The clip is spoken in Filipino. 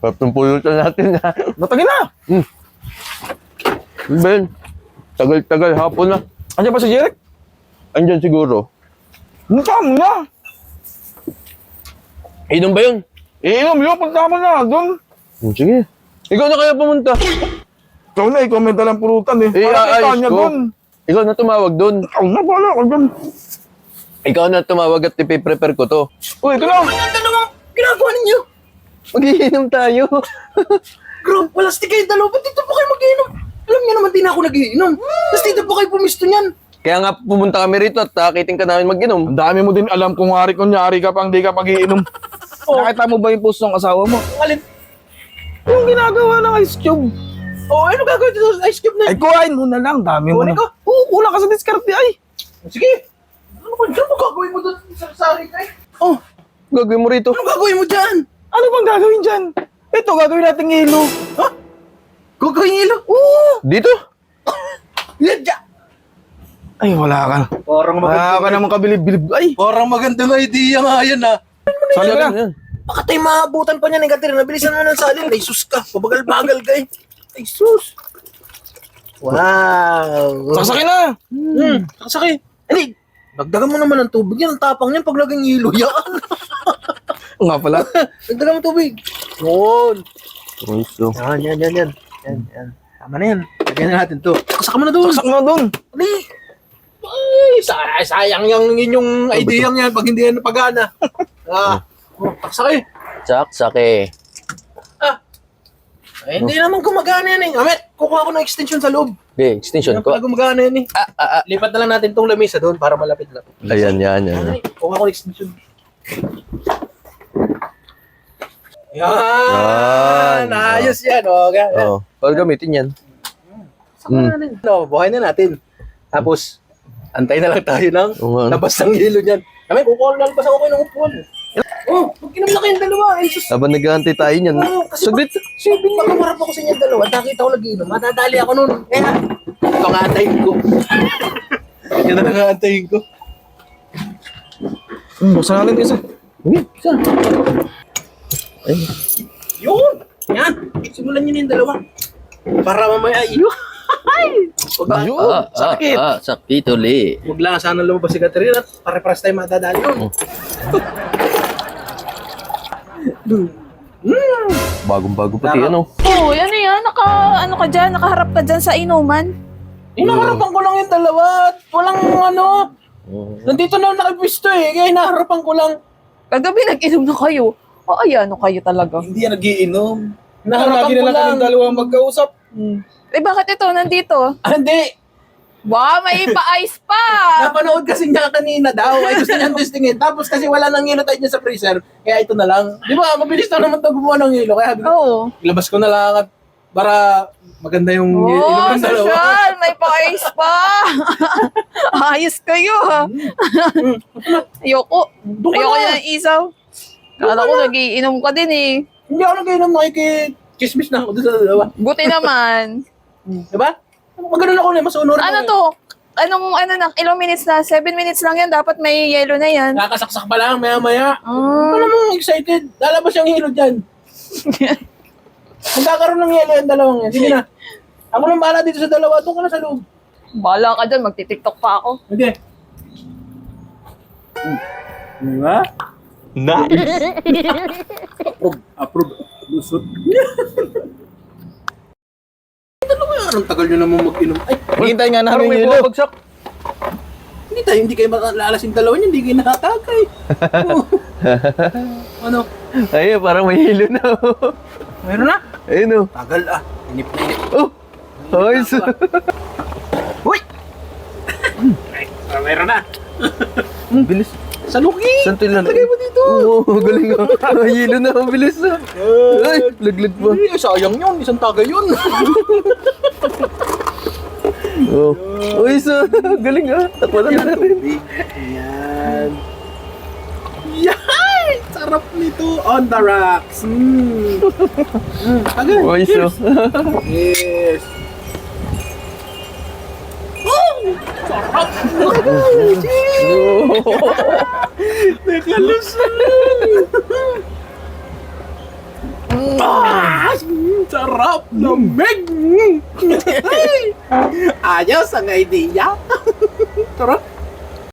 Sarap ng pulutan natin ha. Natagin na! Ben, tagal-tagal hapon na. Andiyan ba si Jeric? Andyan siguro. Punta mo na! Inom ba yun? Iinom yun, punta mo na! Doon! Sige. Ikaw na kaya pumunta. Ikaw na, ikaw may dalang pulutan eh. Para kita aayos niya ko. doon. Ikaw na tumawag doon. Ikaw na, bala ako doon. Ikaw na tumawag at ipiprepare ko to. Uy, ito na! Ang dalawang ginagawa ninyo. Mag-iinom tayo. Grabe, palastik kayo dalawa. Ba't dito po kayo mag-iinom? Alam niyo naman din ako nagiinom. Tapos dito po kayo pumisto niyan. Kaya nga pumunta kami rito at nakiting ka namin mag-inom. Ang dami mo din alam kung kunyari ka pang di ka pag-iinom. Nakita mo ba yung post ng asawa mo? Alin? Yung ginagawa ng ice cube. Oh, ano gagawin dito sa ice cube na Ay, kuhain mo na lang. Dami mo Kuhain na. ko? Kulang ka sa diskarte ay. Sige. Ano ba dyan? Ano gagawin mo doon sa sari kay? Oh, gagawin mo rito. Ano gagawin mo dyan? Ano bang gagawin dyan? Ito, gagawin natin hilo. Ha? Gagawin ilo? Oo. Dito? Yan dyan. Ay, wala ka. Parang Wala ka namang kabilib-bilib. Ay, Parang magandang idea nga yan ha. sali ka na. Yan. Baka tayo maabutan pa niya ng Katerina. Nabilisan mo ng salin. Ay sus ka. Pabagal-bagal ka eh. Ay sus. Wow. Sasakay na. Sakay. Hindi. Dagdagan mo naman ng tubig yan. Ang tapang niyan pag laging hilo yan. Nga pala. Dagdagan mo tubig. Yun. So, Yan. Tama na yan. Lagyan na natin to. Kasak mo na doon. Sasak mo doon. Ano Ay, sayang yung inyong idea yan pag hindi yan napagana. Sakay. sake. Ay, hindi naman gumagana yan eh. Amet, kukuha ko ng extension sa loob. Okay, extension Hindi ko. pala gumagana yan eh. Lipat na lang natin tong lamesa doon para malapit-lapit. Ayan. Ay, kuha ko ng extension. Yan! Yan. Ayos yan. O, Oo. Pag gamitin yan. Saka natin. No, buhay na natin. Tapos, antay na lang tayo ng Oo nga. labas ng hilo niyan. Kami, kukuha lang pa sa okay ng upuan. Oh, magkinom na kayong dalawa. Ay, sus. Habang nag-aantay tayo niyan. Kasi Saglit. pag umarap ako sa inyong dalawa, nakita ko nag-iinom. Matadali ako nun. Kaya, ito nga antayin ko. Yan na nga antayin ko. Buksan natin isa. Saan? Yun! Yan! Simulan nyo na yung dalawa. Para mamaya, yun! Ayun, sakit. Sakit uli. Huwag lang sana lumabas si Katerina at pare-paras tayo matadali yun. Bagong-bago pati ano. Oo, yan yan. Ano ka dyan? Nakaharap ka dyan sa inuman. Inaharapan ko lang yung dalawa at walang ano. Nandito na nakipwisto eh, kaya inaharapan ko lang. Kagabi nag-inom na kayo. O, ay, ano kayo talaga? Hindi yan nagiinom. Inaharapan Lagi ko na lang lang. kami dalawa magkausap. Eh, bakit ito? Nandito? Ah, hindi. Wow, may pa-ice pa! Napanood kasi niya kanina daw. Ay gusto niyang testingin. Tapos kasi wala nang hilo tayo niya sa freezer. Kaya ito na lang. Di ba, mabilis na naman ito gumawa ng hilo. Kaya Oo. ilabas ko na lang at para maganda yung Oh, hilo ng dalawa. social! May pa-ice pa! Ayos kayo, ha? Ayoko. Doon ka Ayoko na. yan, isaw. Kala ko nagiinom ka din, eh. Hindi ako nag-inom, nakikichismis na ako doon sa dalawa. Buti naman. Diba? Magano'n ako na, masunurin Ano to? Ilang minutes na? 7 minutes lang yan. Dapat may yellow na yan. Nakakasaksak pa lang, maya-maya. Ah. Ano mo excited? Lalabas yung hilo dyan. Magkakaroon ng yelo yung dalawang yan. Sige na. Ako lang bahala dito sa dalawa. Doon ka na sa loob. Bahala ka dyan. Magti-tiktok pa ako. Okay. Diba? Nice. Approve. Lusot. Dalawa yan. Ang tagal nyo naman mag-inom. Ay, Hintay nga Parang namin may yung hilo. bumabagsak. hindi kayo makalalasing dalawa niya. Hindi kayo nakakagay. Ano? Ay, parang may hilo na. Meron na? Ayun o. Tagal ah. Inip na inip. Oh! Ayos. Uy! Ay, meron na. Bilis. Saluki! Santo lang. Lagay mo dito. Oo, galing nga. May hilo na. Ang bilis na. Ay, laglag pa. Ay, sayang yun. Isang tagay yun. Oh. Uy, galing ah. Takwalan na natin. Ayan. Yay! Sarap nito. On the rocks. Tagay. Uy, Cheers. Yes. Oh! Sarap! Cheers! Nakalusan! Sarap! Lamig! Ayos ang idea! Tara,